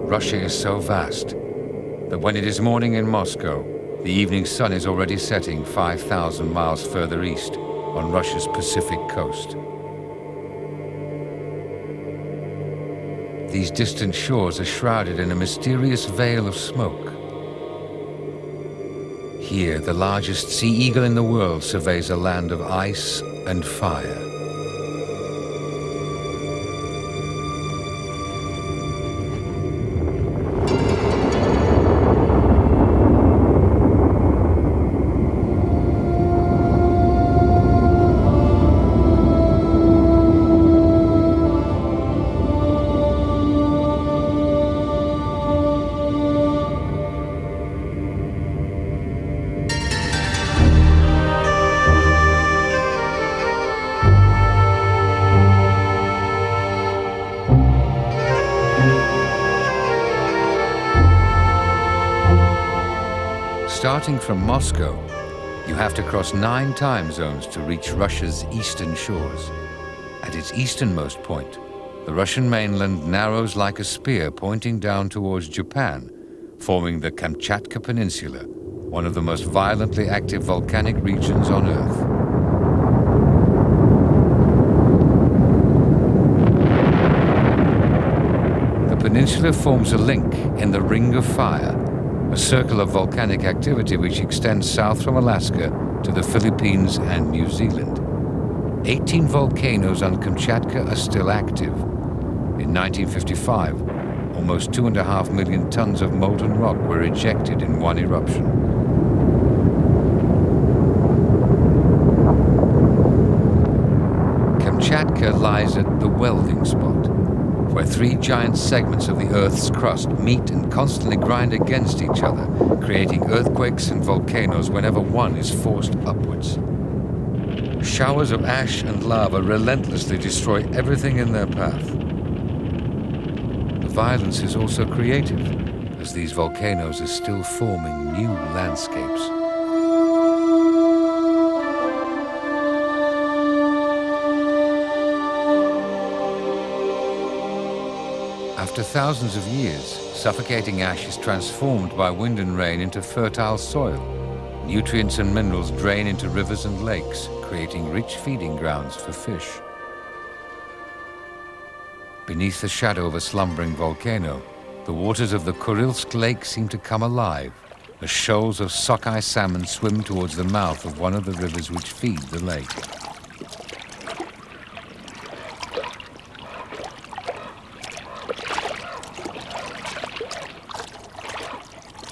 Russia is so vast that when it is morning in Moscow, the evening sun is already setting 5,000 miles further east on Russia's Pacific coast. These distant shores are shrouded in a mysterious veil of smoke. Here, the largest sea eagle in the world surveys a land of ice and fire. Starting from Moscow, you have to cross 9 time zones to reach Russia's eastern shores. At its easternmost point, the Russian mainland narrows like a spear pointing down towards Japan, forming the Kamchatka peninsula, one of the most violently active volcanic regions on Earth. The peninsula forms a link in the Ring of Fire, a circle of volcanic activity which extends south from Alaska to the Philippines and New Zealand. 18 volcanoes on Kamchatka are still active. In 1955, almost 2.5 million tons of molten rock were ejected in one eruption. Kamchatka lies at the welding spot, where 3 giant segments of the Earth's crust meet and constantly grind against each other, creating earthquakes and volcanoes whenever one is forced upwards. Showers of ash and lava relentlessly destroy everything in their path. The violence is also creative, as these volcanoes are still forming new landscapes. After thousands of years, suffocating ash is transformed by wind and rain into fertile soil. Nutrients and minerals drain into rivers and lakes, creating rich feeding grounds for fish. Beneath the shadow of a slumbering volcano, the waters of the Kurilsk Lake seem to come alive, as shoals of sockeye salmon swim towards the mouth of one of the rivers which feed the lake.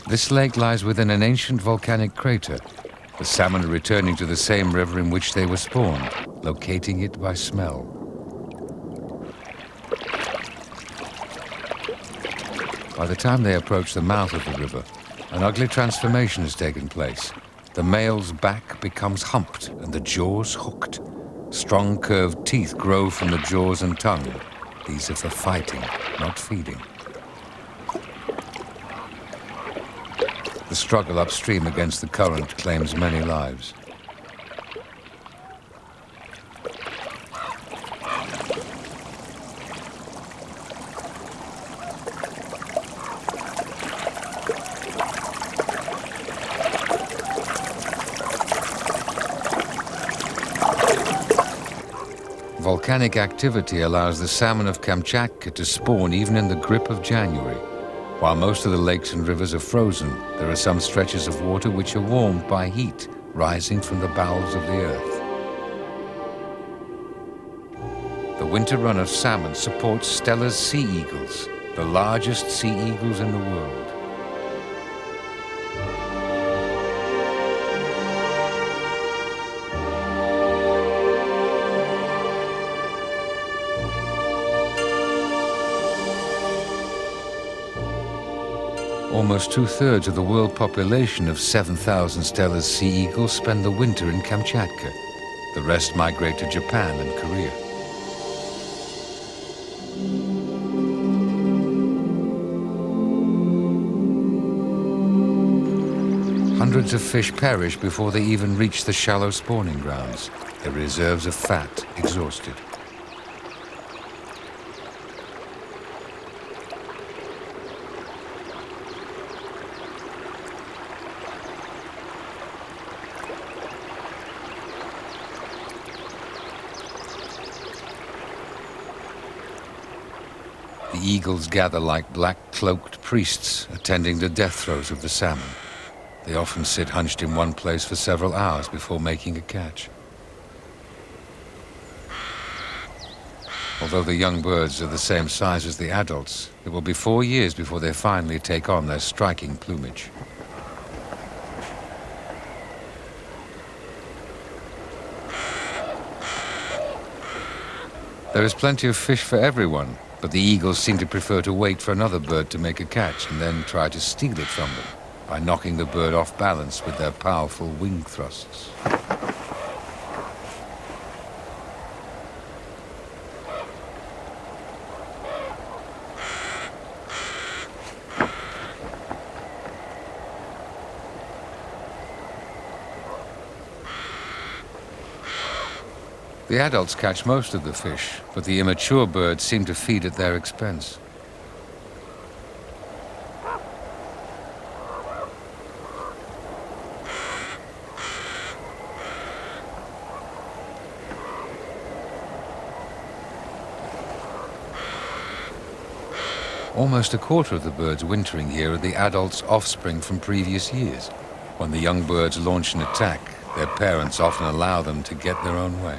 This lake lies within an ancient volcanic crater. The salmon are returning to the same river in which they were spawned, locating it by smell. By the time they approach the mouth of the river, an ugly transformation has taken place. The male's back becomes humped and the jaws hooked. Strong curved teeth grow from the jaws and tongue. These are for fighting, not feeding. The struggle upstream against the current claims many lives. Volcanic activity allows the salmon of Kamchatka to spawn even in the grip of January. While most of the lakes and rivers are frozen, there are some stretches of water which are warmed by heat rising from the bowels of the earth. The winter run of salmon supports Stella's sea eagles, the largest sea eagles in the world. Almost 2/3 of the world population of 7,000 Stella's sea eagles spend the winter in Kamchatka. The rest migrate to Japan and Korea. Hundreds of fish perish before they even reach the shallow spawning grounds, their reserves of fat exhausted. The eagles gather like black-cloaked priests attending the death throes of the salmon. They often sit hunched in one place for several hours before making a catch. Although the young birds are the same size as the adults, it will be 4 years before they finally take on their striking plumage. There is plenty of fish for everyone, but the eagles seem to prefer to wait for another bird to make a catch and then try to steal it from them by knocking the bird off balance with their powerful wing thrusts. The adults catch most of the fish, but the immature birds seem to feed at their expense. Almost a quarter of the birds wintering here are the adults' offspring from previous years. When the young birds launch an attack, their parents often allow them to get their own way.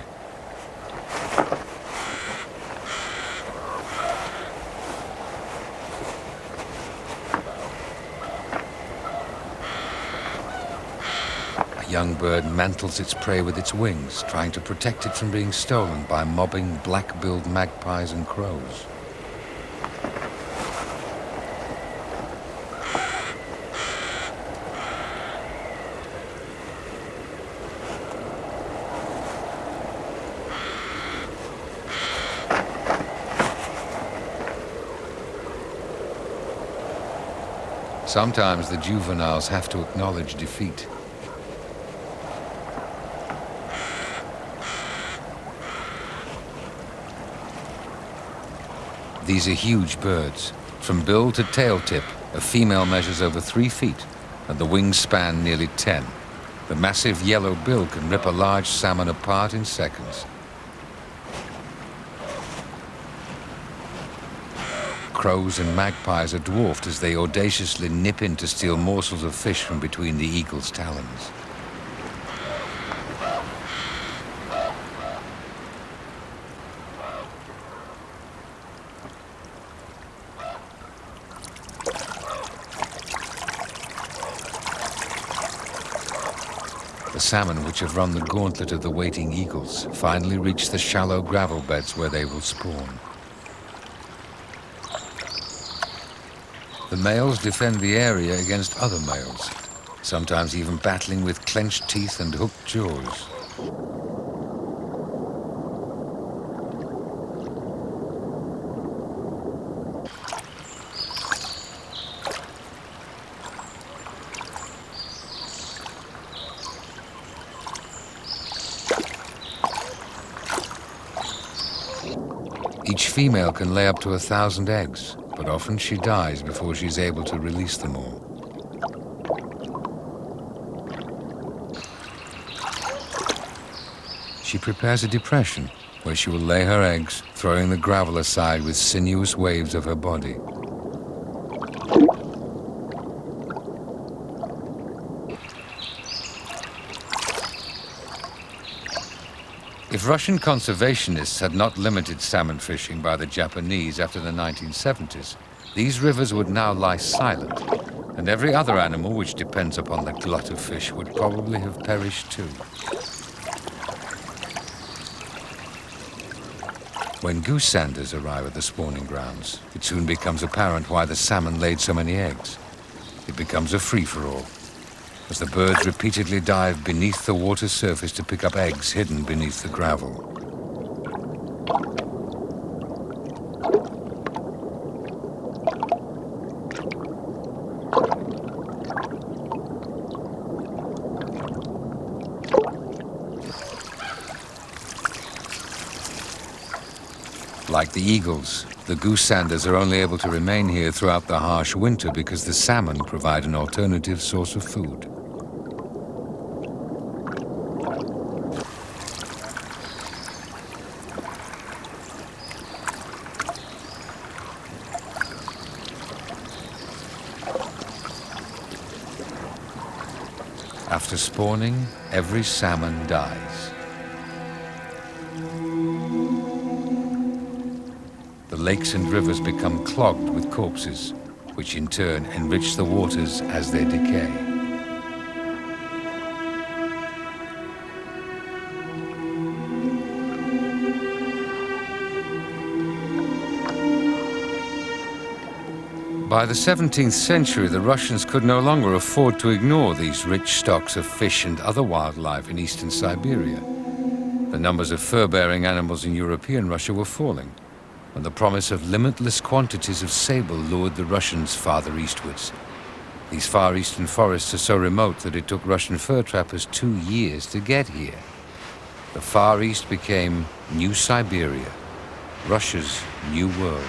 A young bird mantles its prey with its wings, trying to protect it from being stolen by mobbing black-billed magpies and crows. Sometimes the juveniles have to acknowledge defeat. These are huge birds. From bill to tail tip, a female measures over 3 feet, and the wings span nearly 10. The massive yellow bill can rip a large salmon apart in seconds. Crows and magpies are dwarfed as they audaciously nip in to steal morsels of fish from between the eagle's talons. The salmon, which have run the gauntlet of the waiting eagles, finally reach the shallow gravel beds where they will spawn. The males defend the area against other males, sometimes even battling with clenched teeth and hooked jaws. Each female can lay up to 1,000 eggs, but often she dies before she's able to release them all. She prepares a depression where she will lay her eggs, throwing the gravel aside with sinuous waves of her body. If Russian conservationists had not limited salmon fishing by the Japanese after the 1970s, these rivers would now lie silent, and every other animal which depends upon the glut of fish would probably have perished too. When goose sanders arrive at the spawning grounds, it soon becomes apparent why the salmon laid so many eggs. It becomes a free-for-all, as the birds repeatedly dive beneath the water's surface to pick up eggs hidden beneath the gravel. Like the eagles, the goose sanders are only able to remain here throughout the harsh winter because the salmon provide an alternative source of food. after spawning, every salmon dies. The lakes and rivers become clogged with corpses, which in turn enrich the waters as they decay. By the 17th century, the Russians could no longer afford to ignore these rich stocks of fish and other wildlife in eastern Siberia. The numbers of fur-bearing animals in European Russia were falling, and the promise of limitless quantities of sable lured the Russians farther eastwards. These far eastern forests are so remote that it took Russian fur trappers 2 years to get here. The Far East became New Siberia, Russia's new world.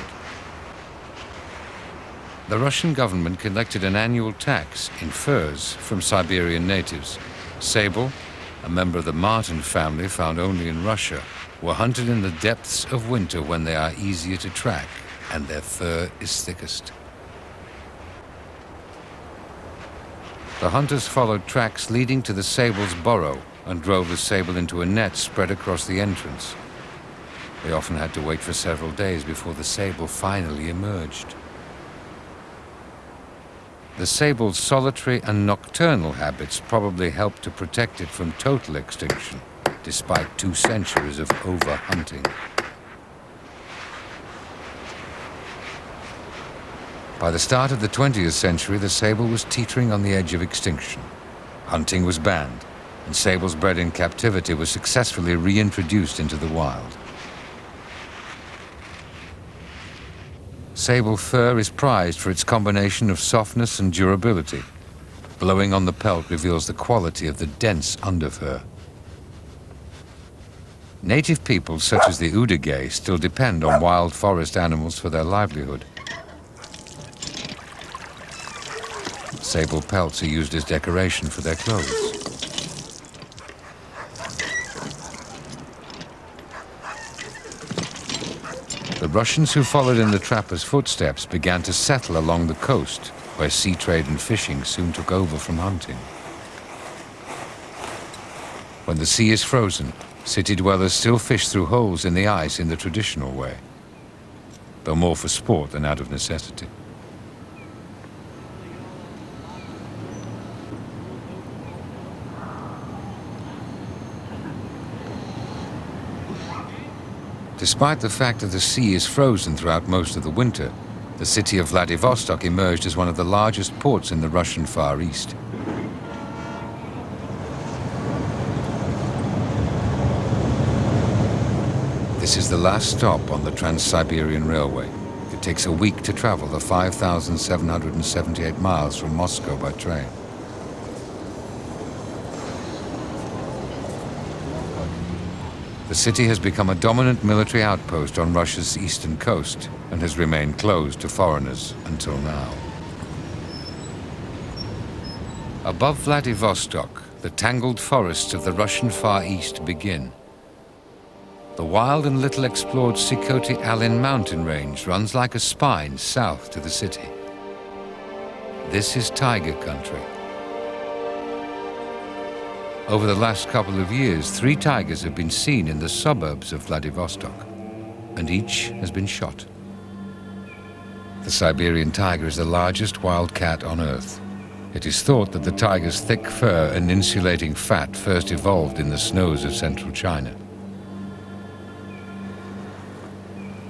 The Russian government collected an annual tax in furs from Siberian natives. Sable, a member of the marten family found only in Russia, were hunted in the depths of winter when they are easier to track and their fur is thickest. The hunters followed tracks leading to the sable's burrow and drove the sable into a net spread across the entrance. They often had to wait for several days before the sable finally emerged. The sable's solitary and nocturnal habits probably helped to protect it from total extinction, despite 2 centuries of overhunting. By the start of the 20th century, the sable was teetering on the edge of extinction. Hunting was banned, and sables bred in captivity were successfully reintroduced into the wild. Sable fur is prized for its combination of softness and durability. Blowing on the pelt reveals the quality of the dense underfur. Native peoples such as the Udagay still depend on wild forest animals for their livelihood. Sable pelts are used as decoration for their clothes. The Russians who followed in the trappers' footsteps began to settle along the coast, where sea trade and fishing soon took over from hunting. When the sea is frozen, city dwellers still fish through holes in the ice in the traditional way, though more for sport than out of necessity. Despite the fact that the sea is frozen throughout most of the winter, the city of Vladivostock emerged as one of the largest ports in the Russian Far East. This is the last stop on the Trans-Siberian Railway. It takes a week to travel the 5,778 miles from Moscow by train. The city has become a dominant military outpost on Russia's eastern coast and has remained closed to foreigners until now. Above Vladivostock, the tangled forests of the Russian Far East begin. The wild and little explored Sikhote-Alin mountain range runs like a spine south to the city. This is tiger country. Over the last couple of years, 3 tigers have been seen in the suburbs of Vladivostock, and each has been shot. The Siberian tiger is the largest wild cat on Earth. It is thought that the tiger's thick fur and insulating fat first evolved in the snows of central China.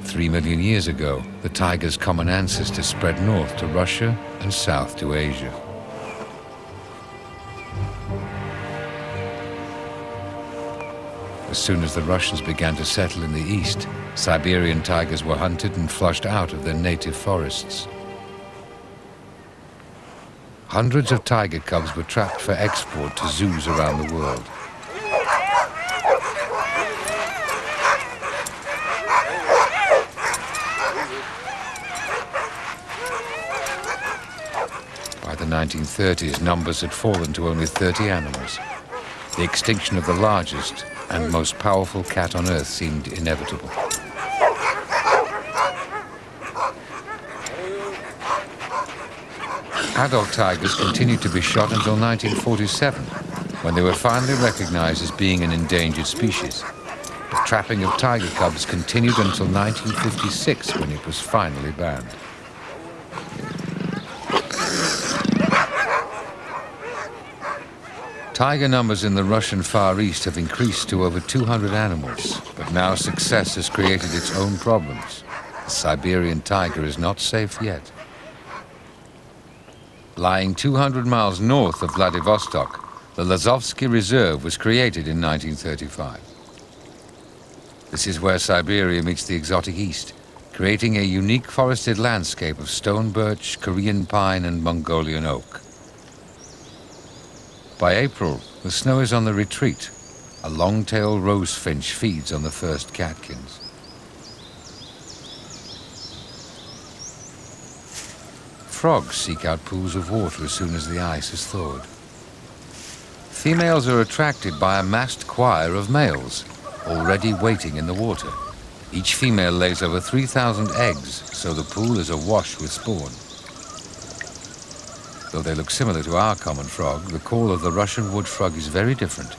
3 million years ago, the tiger's common ancestors spread north to Russia and south to Asia. As soon as the Russians began to settle in the east, Siberian tigers were hunted and flushed out of their native forests. Hundreds of tiger cubs were trapped for export to zoos around the world. By the 1930s, numbers had fallen to only 30 animals. The extinction of the largest and most powerful cat on Earth seemed inevitable. Adult tigers continued to be shot until 1947, when they were finally recognized as being an endangered species. The trapping of tiger cubs continued until 1956, when it was finally banned. Tiger numbers in the Russian Far East have increased to over 200 animals, but now success has created its own problems. The Siberian tiger is not safe yet. Lying 200 miles north of Vladivostock, the Lazovsky Reserve was created in 1935. This is where Siberia meets the exotic East, creating a unique forested landscape of stone birch, Korean pine, and Mongolian oak. By April, the snow is on the retreat. A long-tailed rosefinch feeds on the first catkins. Frogs seek out pools of water as soon as the ice is thawed. Females are attracted by a massed choir of males, already waiting in the water. Each female lays over 3,000 eggs, so the pool is awash with spawn. Though they look similar to our common frog, the call of the Russian wood frog is very different.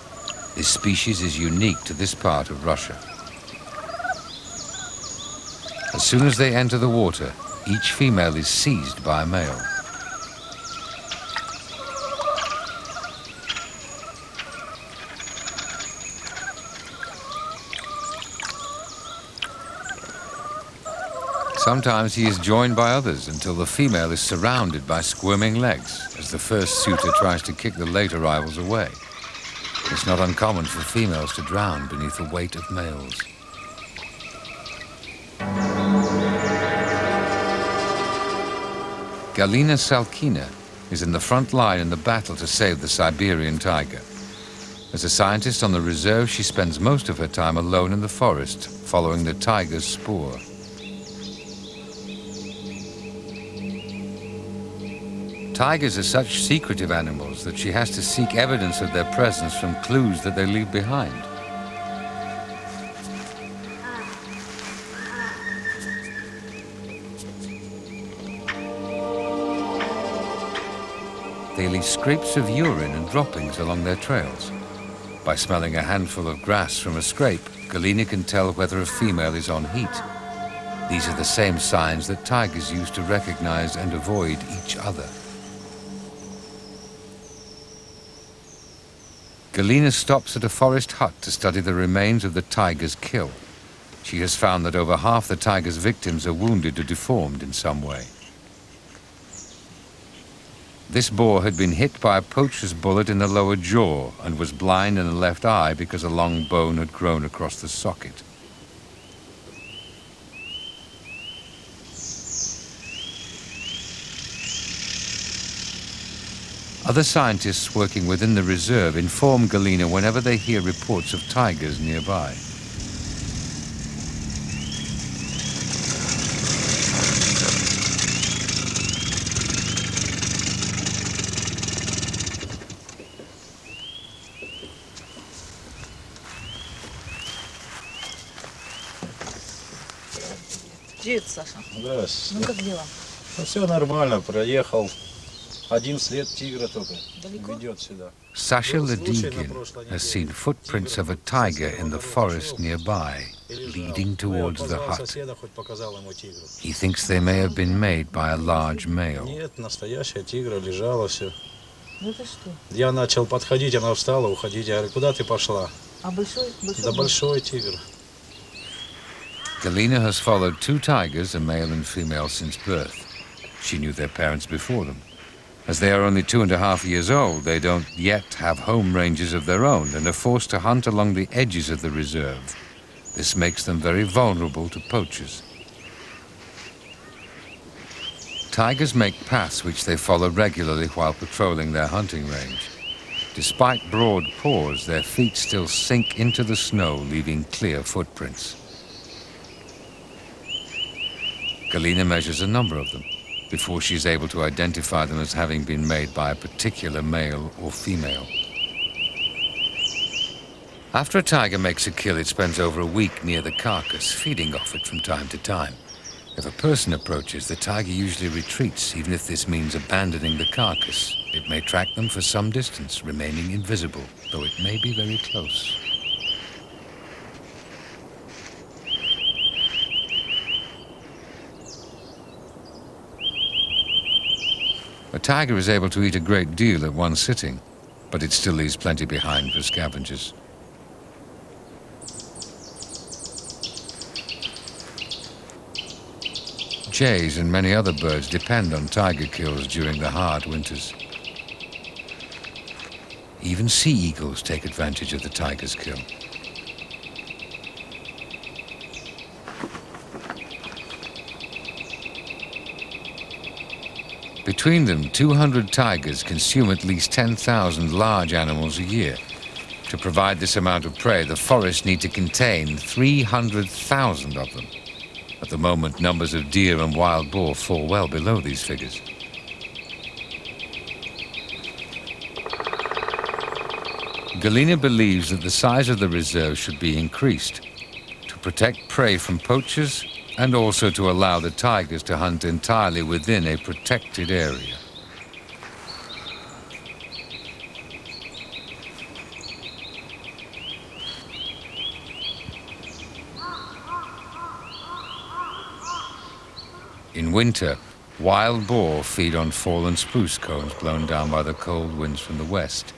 This species is unique to this part of Russia. As soon as they enter the water, each female is seized by a male. Sometimes he is joined by others until the female is surrounded by squirming legs as the first suitor tries to kick the late arrivals away. It's not uncommon for females to drown beneath the weight of males. Galina Salkina is in the front line in the battle to save the Siberian tiger. As a scientist on the reserve, she spends most of her time alone in the forest, following the tiger's spoor. Tigers are such secretive animals that she has to seek evidence of their presence from clues that they leave behind. They leave scrapes of urine and droppings along their trails. By smelling a handful of grass from a scrape, Galina can tell whether a female is on heat. These are the same signs that tigers use to recognize and avoid each other. Galina stops at a forest hut to study the remains of the tiger's kill. She has found that over half the tiger's victims are wounded or deformed in some way. This boar had been hit by a poacher's bullet in the lower jaw and was blind in the left eye because a long bone had grown across the socket. Other scientists working within the reserve inform Galina whenever they hear reports of tigers nearby. Привет, Саша. Здравствуйте. Ну как дела? Ну все нормально, проехал. 11 лет тигра только Далеко? ведет сюда. Sasha Ladygin has seen footprints of a tiger in the forest nearby, leading towards the hut. He thinks they may have been made by a large male. Нет, настоящая тигра лежала все. Ну это что? Я начал подходить, она встала, уходить. Я говорю, куда ты пошла? А большой? Да большой тигр. Galina has followed two tigers, a male and female, since birth. She knew their parents before them. As they are only 2.5 years old, they don't yet have home ranges of their own and are forced to hunt along the edges of the reserve. This makes them very vulnerable to poachers. Tigers make paths which they follow regularly while patrolling their hunting range. Despite broad paws, their feet still sink into the snow, leaving clear footprints. Galina measures a number of them before she's able to identify them as having been made by a particular male or female. After a tiger makes a kill, it spends over a week near the carcass, feeding off it from time to time. If a person approaches, the tiger usually retreats, even if this means abandoning the carcass. It may track them for some distance, remaining invisible, though it may be very close. A tiger is able to eat a great deal at one sitting, but it still leaves plenty behind for scavengers. Jays and many other birds depend on tiger kills during the hard winters. Even sea eagles take advantage of the tiger's kill. Between them, 200 tigers consume at least 10,000 large animals a year. To provide this amount of prey, the forests need to contain 300,000 of them. At the moment, numbers of deer and wild boar fall well below these figures. Galina believes that the size of the reserve should be increased to protect prey from poachers and also to allow the tigers to hunt entirely within a protected area. In winter, wild boar feed on fallen spruce cones blown down by the cold winds from the west.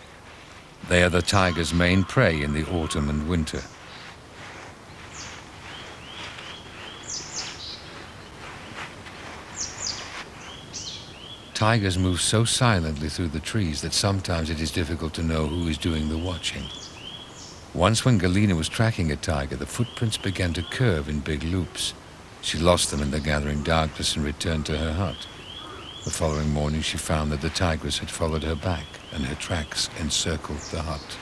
They are the tiger's main prey in the autumn and winter. Tigers move so silently through the trees that sometimes it is difficult to know who is doing the watching. Once when Galina was tracking a tiger, the footprints began to curve in big loops. She lost them in the gathering darkness and returned to her hut. The following morning she found that the tigress had followed her back and her tracks encircled the hut.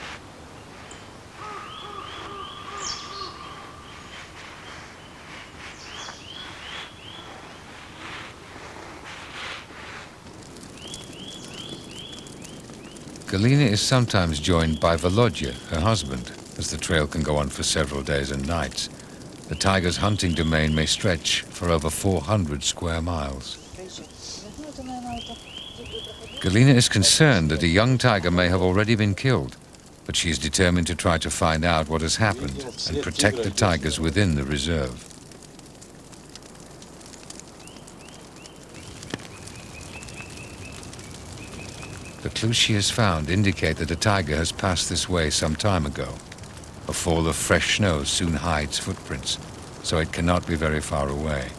Galina is sometimes joined by Volodya, her husband, as the trail can go on for several days and nights. The tiger's hunting domain may stretch for over 400 square miles. Galina is concerned that a young tiger may have already been killed, but she is determined to try to find out what has happened and protect the tigers within the reserve. The clues she has found indicate that a tiger has passed this way some time ago. A fall of fresh snow soon hides footprints, so it cannot be very far away.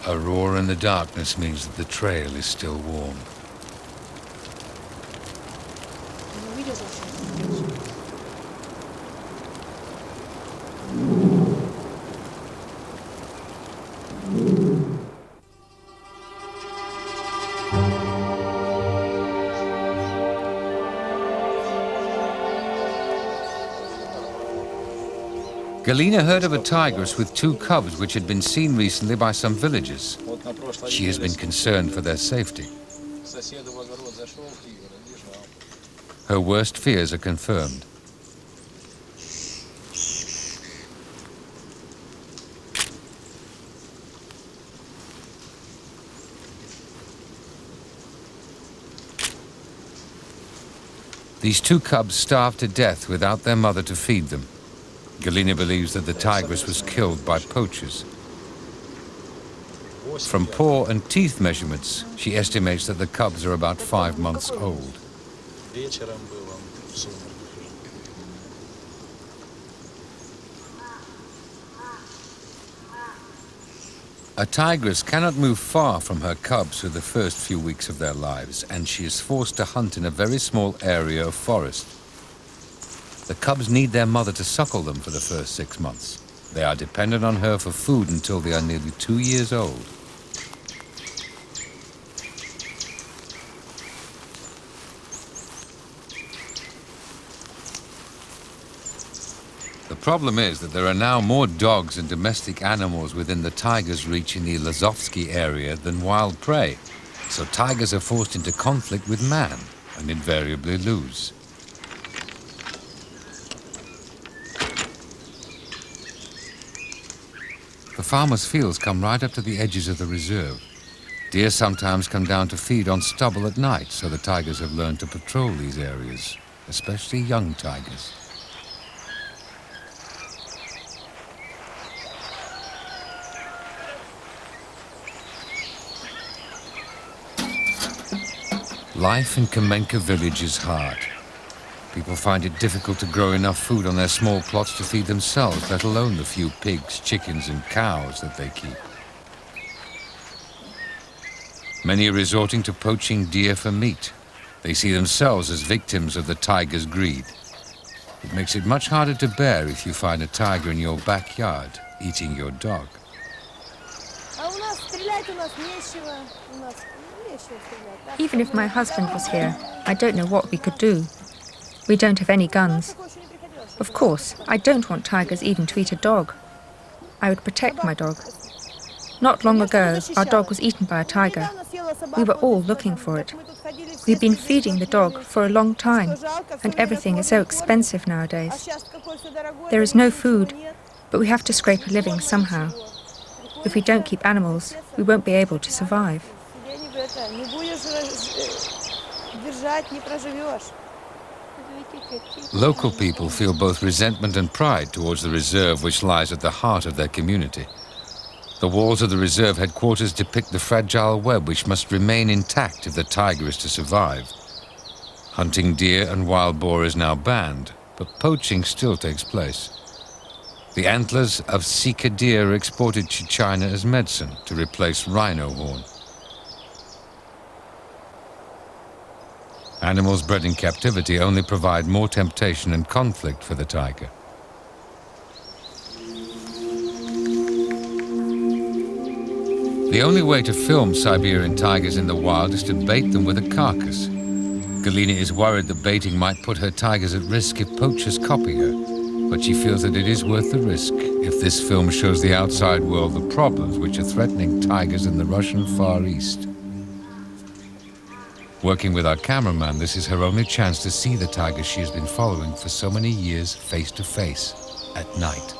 A roar in the darkness means that the trail is still warm. Galina heard of a tigress with 2 cubs which had been seen recently by some villagers. She has been concerned for their safety. Her worst fears are confirmed. These 2 cubs starved to death without their mother to feed them. Galina believes that the tigress was killed by poachers. From paw and teeth measurements, she estimates that the cubs are about 5 months old. A tigress cannot move far from her cubs for the first few weeks of their lives, and she is forced to hunt in a very small area of forest. The cubs need their mother to suckle them for the first 6 months. They are dependent on her for food until they are nearly 2 years old. problem is that there are now more dogs and domestic animals within the tiger's reach in the Lazovsky area than wild prey, so tigers are forced into conflict with man and invariably lose. The farmers' fields come right up to the edges of the reserve. Deer sometimes come down to feed on stubble at night, so the tigers have learned to patrol these areas, especially young tigers. Life in Kamenka village is hard. People find it difficult to grow enough food on their small plots to feed themselves, let alone the few pigs, chickens and cows that they keep. Many are resorting to poaching deer for meat. They see themselves as victims of the tiger's greed. It makes it much harder to bear if you find a tiger in your backyard eating your dog. Even if my husband was here, I don't know what we could do. We don't have any guns. Of course, I don't want tigers even to eat a dog. I would protect my dog. Not long ago, our dog was eaten by a tiger. We were all looking for it. We've been feeding the dog for a long time, and everything is so expensive nowadays. There is no food, but we have to scrape a living somehow. If we don't keep animals, we won't be able to survive. Local people feel both resentment and pride towards the reserve which lies at the heart of their community. The walls of the reserve headquarters depict the fragile web which must remain intact if the tiger is to survive. Hunting deer and wild boar is now banned, but poaching still takes place. The antlers of Sika deer are exported to China as medicine to replace rhino horn. Animals bred in captivity only provide more temptation and conflict for the tiger. The only way to film Siberian tigers in the wild is to bait them with a carcass. Galina is worried that baiting might put her tigers at risk if poachers copy her, but she feels that it is worth the risk if this film shows the outside world the problems which are threatening tigers in the Russian Far East. Working with our cameraman, this is her only chance to see the tiger she has been following for so many years face to face, at night.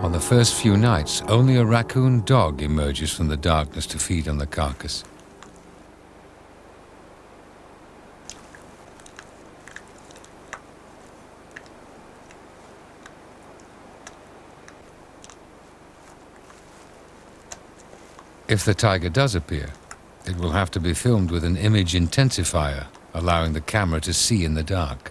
On the first few nights, only a raccoon dog emerges from the darkness to feed on the carcass. If the tiger does appear, it will have to be filmed with an image intensifier, allowing the camera to see in the dark.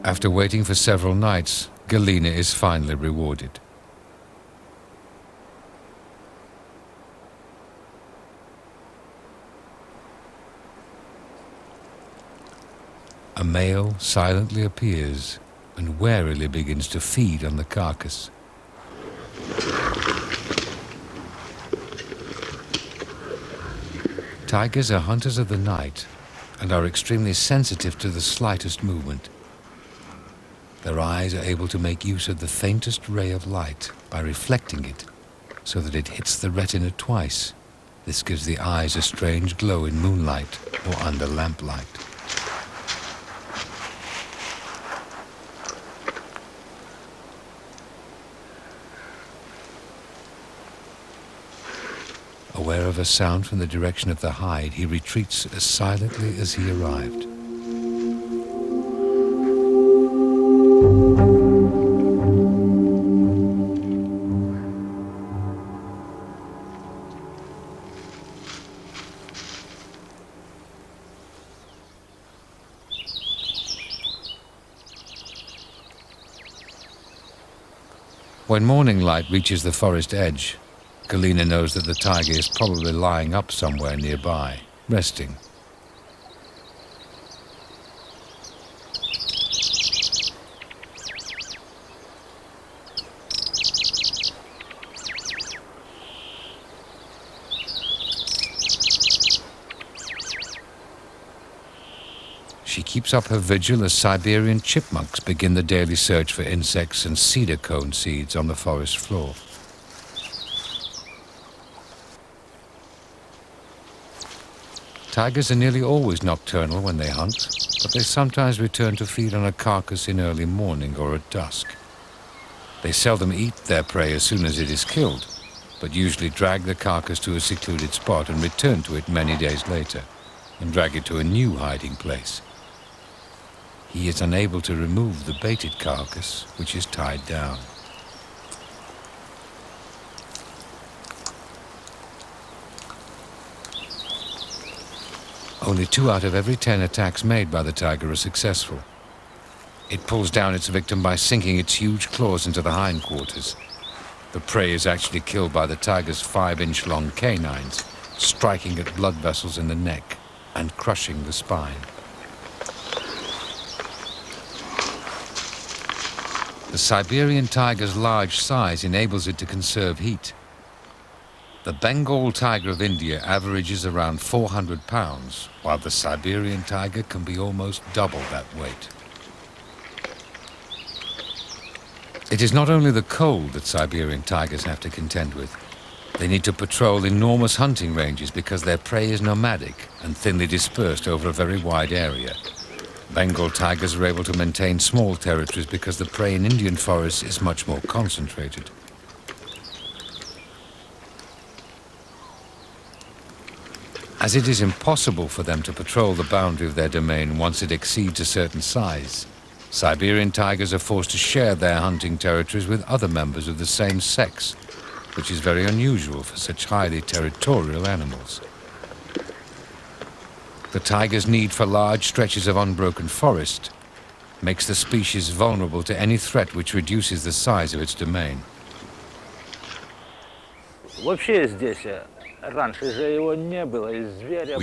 After waiting for several nights, Galina is finally rewarded. A male silently appears and warily begins to feed on the carcass. Tigers are hunters of the night and are extremely sensitive to the slightest movement. Their eyes are able to make use of the faintest ray of light by reflecting it so that it hits the retina twice. This gives the eyes a strange glow in moonlight or under lamplight. Aware of a sound from the direction of the hide, he retreats as silently as he arrived. When morning light reaches the forest edge, Galina knows that the tiger is probably lying up somewhere nearby, resting. She keeps up her vigil as Siberian chipmunks begin the daily search for insects and cedar cone seeds on the forest floor. Tigers are nearly always nocturnal when they hunt, but they sometimes return to feed on a carcass in early morning or at dusk. They seldom eat their prey as soon as it is killed, but usually drag the carcass to a secluded spot and return to it many days later, and drag it to a new hiding place. He is unable to remove the baited carcass, which is tied down. Only 2 out of every 10 attacks made by the tiger are successful. It pulls down its victim by sinking its huge claws into the hindquarters. The prey is actually killed by the tiger's 5-inch-long canines, striking at blood vessels in the neck and crushing the spine. The Siberian tiger's large size enables it to conserve heat. The Bengal tiger of India averages around 400 pounds, while the Siberian tiger can be almost double that weight. It is not only the cold that Siberian tigers have to contend with. They need to patrol enormous hunting ranges because their prey is nomadic and thinly dispersed over a very wide area. Bengal tigers are able to maintain small territories because the prey in Indian forests is much more concentrated. As it is impossible for them to patrol the boundary of their domain once it exceeds a certain size, Siberian tigers are forced to share their hunting territories with other members of the same sex, which is very unusual for such highly territorial animals. The tiger's need for large stretches of unbroken forest makes the species vulnerable to any threat which reduces the size of its domain. We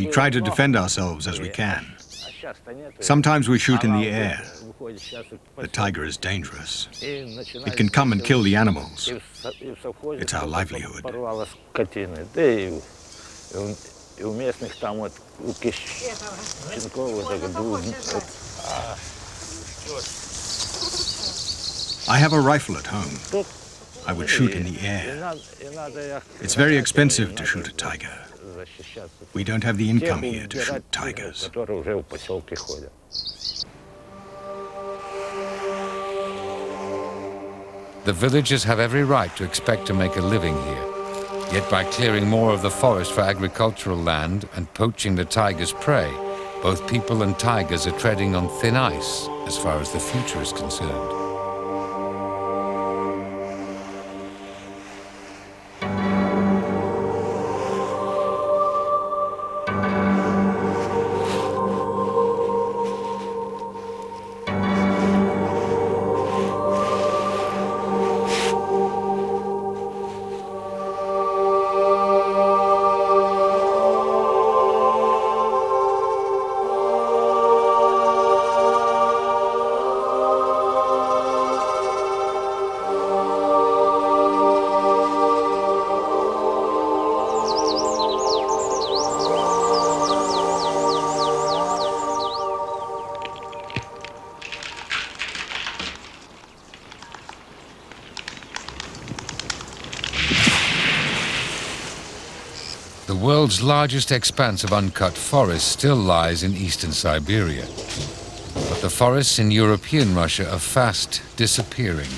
try to defend ourselves as we can. Sometimes we shoot in the air. The tiger is dangerous. It can come and kill the animals. It's our livelihood. I have a rifle at home. I would shoot in the air. It's very expensive to shoot a tiger. We don't have the income here to shoot tigers. The villagers have every right to expect to make a living here. Yet by clearing more of the forest for agricultural land and poaching the tiger's prey, both people and tigers are treading on thin ice as far as the future is concerned. The world's largest expanse of uncut forest still lies in eastern Siberia. But the forests in European Russia are fast disappearing.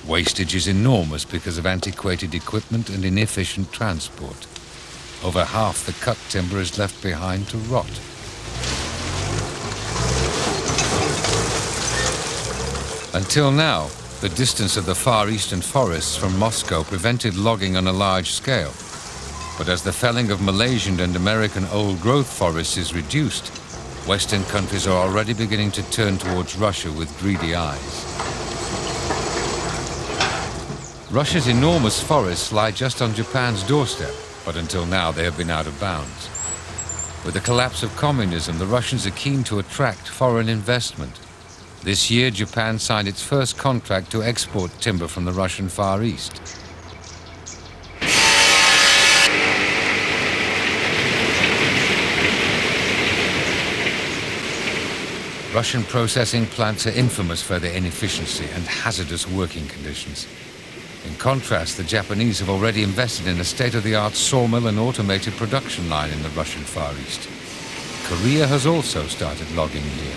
Wastage is enormous because of antiquated equipment and inefficient transport. Over half the cut timber is left behind to rot. Until now, the distance of the Far Eastern forests from Moscow prevented logging on a large scale. But as the felling of Malaysian and American old-growth forests is reduced, Western countries are already beginning to turn towards Russia with greedy eyes. Russia's enormous forests lie just on Japan's doorstep, but until now they have been out of bounds. With the collapse of communism, the Russians are keen to attract foreign investment. This year, Japan signed its first contract to export timber from the Russian Far East. Russian processing plants are infamous for their inefficiency and hazardous working conditions. In contrast, the Japanese have already invested in a state-of-the-art sawmill and automated production line in the Russian Far East. Korea has also started logging here.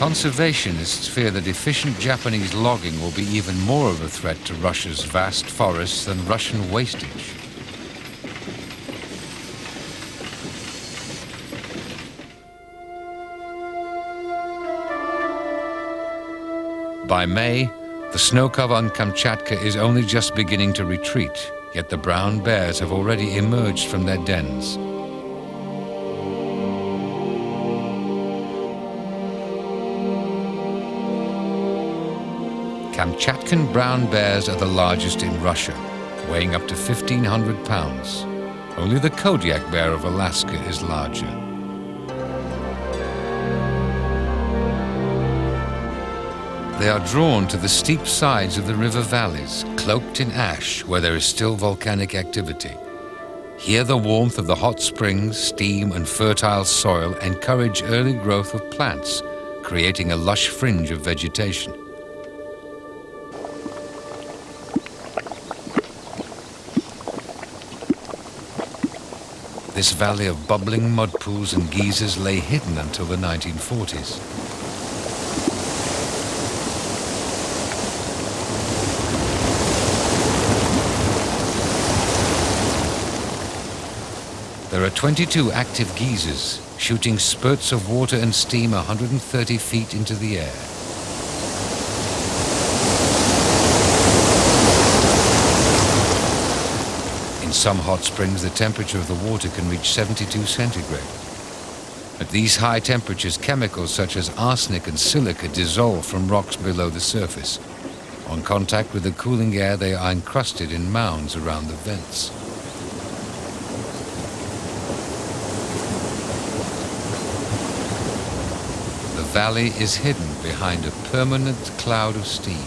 Conservationists fear that efficient Japanese logging will be even more of a threat to Russia's vast forests than Russian wastage. By May, the snow cover on Kamchatka is only just beginning to retreat, yet the brown bears have already emerged from their dens. Kamchatkan brown bears are the largest in Russia, weighing up to 1,500 pounds. Only the Kodiak bear of Alaska is larger. They are drawn to the steep sides of the river valleys, cloaked in ash where there is still volcanic activity. Here the warmth of the hot springs, steam and fertile soil encourage early growth of plants, creating a lush fringe of vegetation. This valley of bubbling mud pools and geysers lay hidden until the 1940s. There are 22 active geysers, shooting spurts of water and steam 130 feet into the air. In some hot springs, the temperature of the water can reach 72 centigrade. At these high temperatures, chemicals such as arsenic and silica dissolve from rocks below the surface. On contact with the cooling air, they are encrusted in mounds around the vents. The valley is hidden behind a permanent cloud of steam.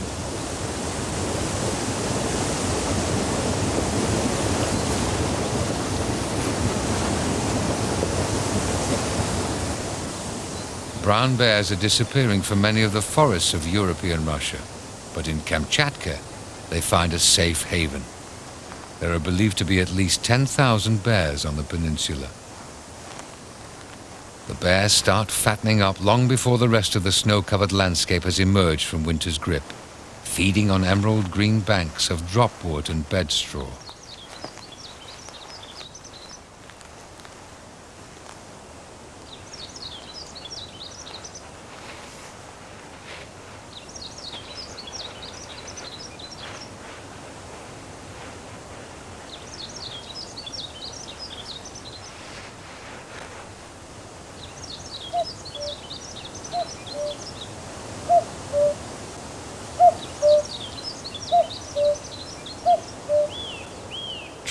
Brown bears are disappearing from many of the forests of European Russia, but in Kamchatka they find a safe haven. There are believed to be at least 10,000 bears on the peninsula. The bears start fattening up long before the rest of the snow-covered landscape has emerged from winter's grip, feeding on emerald green banks of dropwood and bed straw.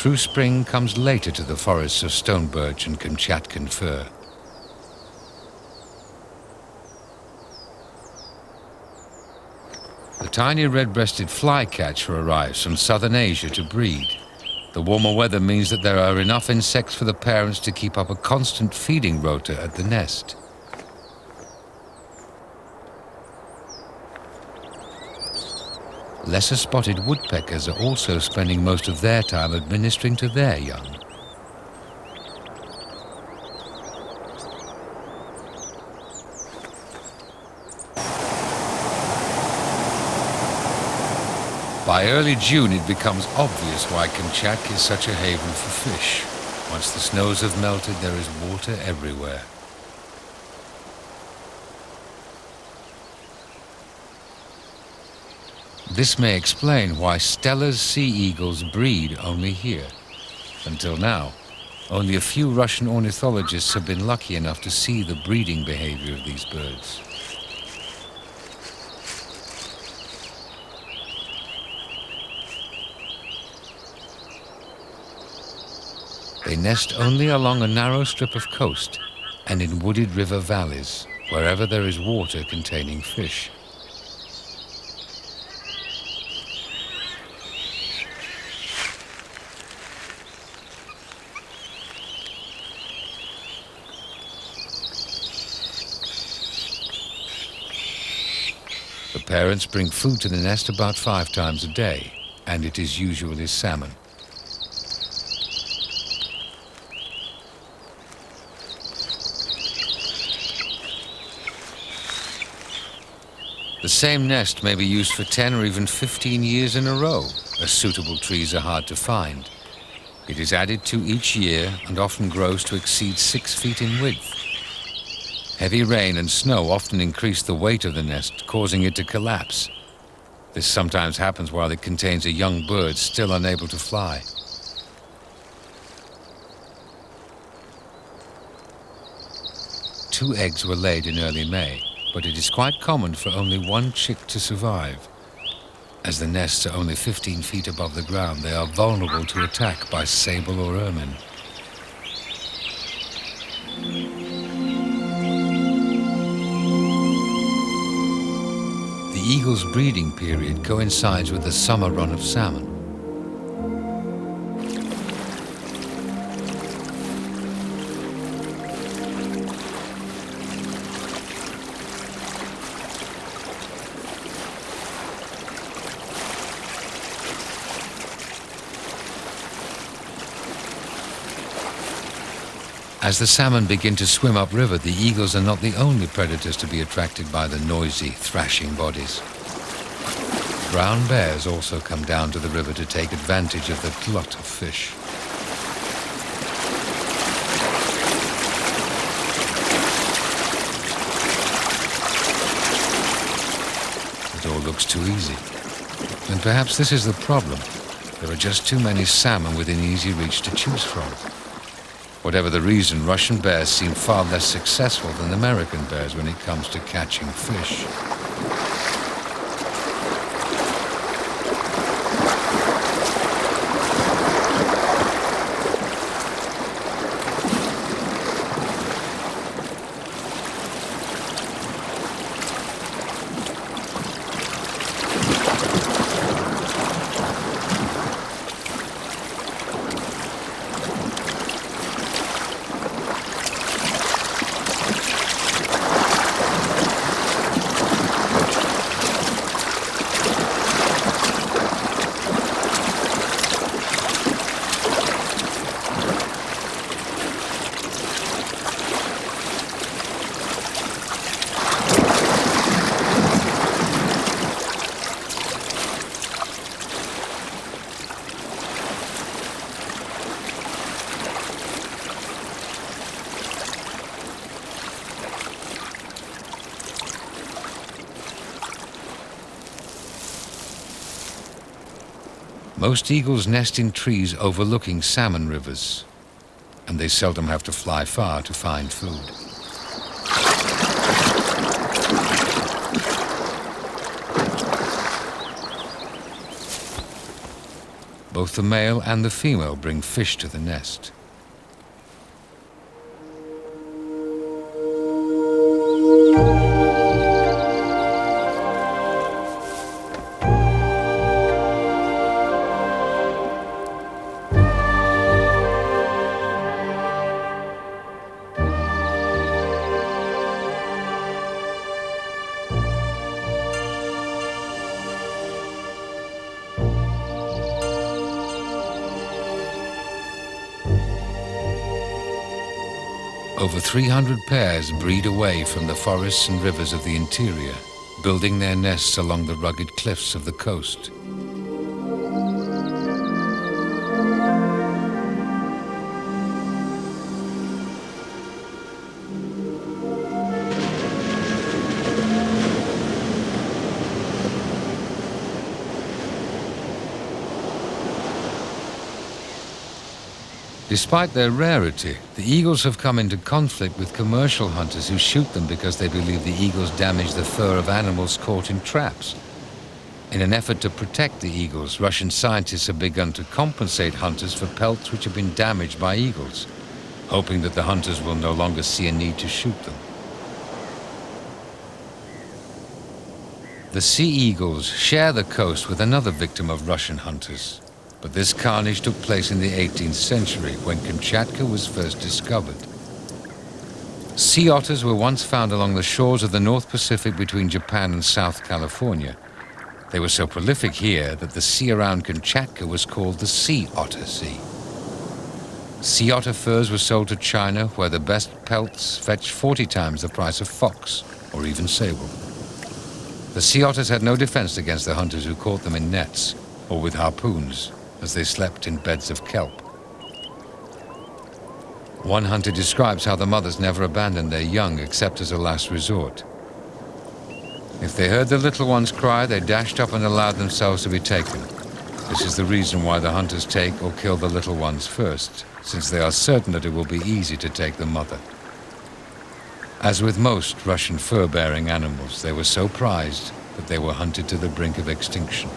True spring comes later to the forests of stone birch and Kamchatkan fir. The tiny red-breasted flycatcher arrives from southern Asia to breed. The warmer weather means that there are enough insects for the parents to keep up a constant feeding rota at the nest. Lesser-spotted woodpeckers are also spending most of their time administering to their young. By early June, it becomes obvious why Kamchatka is such a haven for fish. Once the snows have melted, there is water everywhere. This may explain why Steller's sea eagles breed only here. Until now, only a few Russian ornithologists have been lucky enough to see the breeding behavior of these birds. They nest only along a narrow strip of coast and in wooded river valleys, wherever there is water containing fish. parents bring food to the nest about 5 times a day, and it is usually salmon. The same nest may be used for 10 or even 15 years in a row, as suitable trees are hard to find. It is added to each year and often grows to exceed 6 feet in width. Heavy rain and snow often increase the weight of the nest, causing it to collapse. This sometimes happens while it contains a young bird still unable to fly. Two eggs were laid in early May, but it is quite common for only one chick to survive. As the nests are only 15 feet above the ground, they are vulnerable to attack by sable or ermine. The eagle's breeding period coincides with the summer run of salmon. As the salmon begin to swim upriver, the eagles are not the only predators to be attracted by the noisy, thrashing bodies. Brown bears also come down to the river to take advantage of the glut of fish. It all looks too easy. And perhaps this is the problem. There are just too many salmon within easy reach to choose from. Whatever the reason, Russian bears seem far less successful than American bears when it comes to catching fish. Most eagles nest in trees overlooking salmon rivers, and they seldom have to fly far to find food. Both the male and the female bring fish to the nest. Over 300 pairs breed away from the forests and rivers of the interior, building their nests along the rugged cliffs of the coast. Despite their rarity, the eagles have come into conflict with commercial hunters who shoot them because they believe the eagles damage the fur of animals caught in traps. In an effort to protect the eagles, Russian scientists have begun to compensate hunters for pelts which have been damaged by eagles, hoping that the hunters will no longer see a need to shoot them. The sea eagles share the coast with another victim of Russian hunters. But this carnage took place in the 18th century when Kamchatka was first discovered. Sea otters were once found along the shores of the North Pacific between Japan and South California. They were so prolific here that the sea around Kamchatka was called the Sea Otter Sea. Sea otter furs were sold to China, where the best pelts fetched 40 times the price of fox or even sable. The sea otters had no defense against the hunters who caught them in nets or with harpoons as they slept in beds of kelp. One hunter describes how the mothers never abandoned their young except as a last resort. If they heard the little ones cry, they dashed up and allowed themselves to be taken. This is the reason why the hunters take or kill the little ones first, since they are certain that it will be easy to take the mother. As with most Russian fur-bearing animals, they were so prized that they were hunted to the brink of extinction.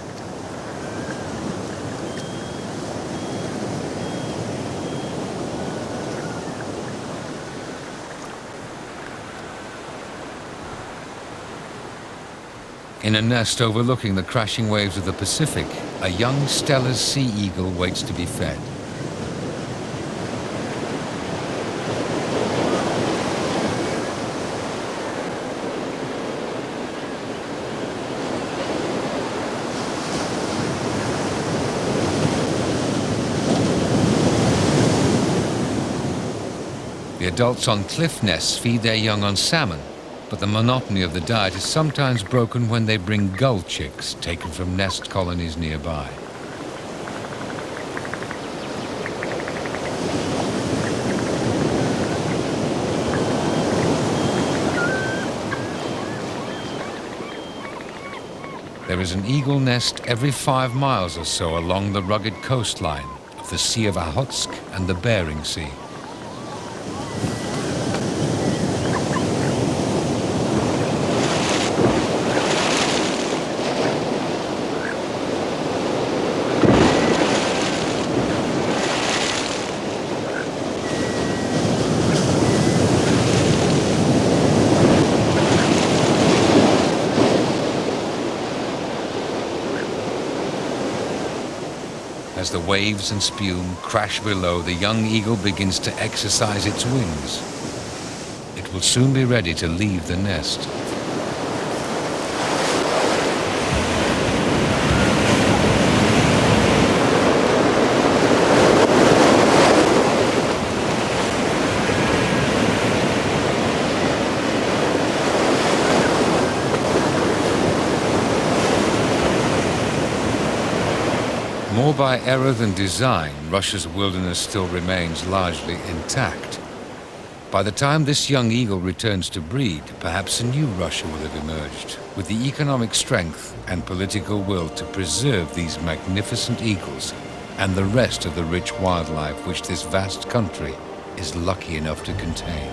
In a nest overlooking the crashing waves of the Pacific, a young Steller's sea eagle waits to be fed. The adults on cliff nests feed their young on salmon, but the monotony of the diet is sometimes broken when they bring gull chicks taken from nest colonies nearby. There is an eagle nest every 5 miles or so along the rugged coastline of the Sea of Okhotsk and the Bering Sea. As the waves and spume crash below, the young eagle begins to exercise its wings. It will soon be ready to leave the nest. More by error than design, Russia's wilderness still remains largely intact. By the time this young eagle returns to breed, perhaps a new Russia will have emerged, with the economic strength and political will to preserve these magnificent eagles and the rest of the rich wildlife which this vast country is lucky enough to contain.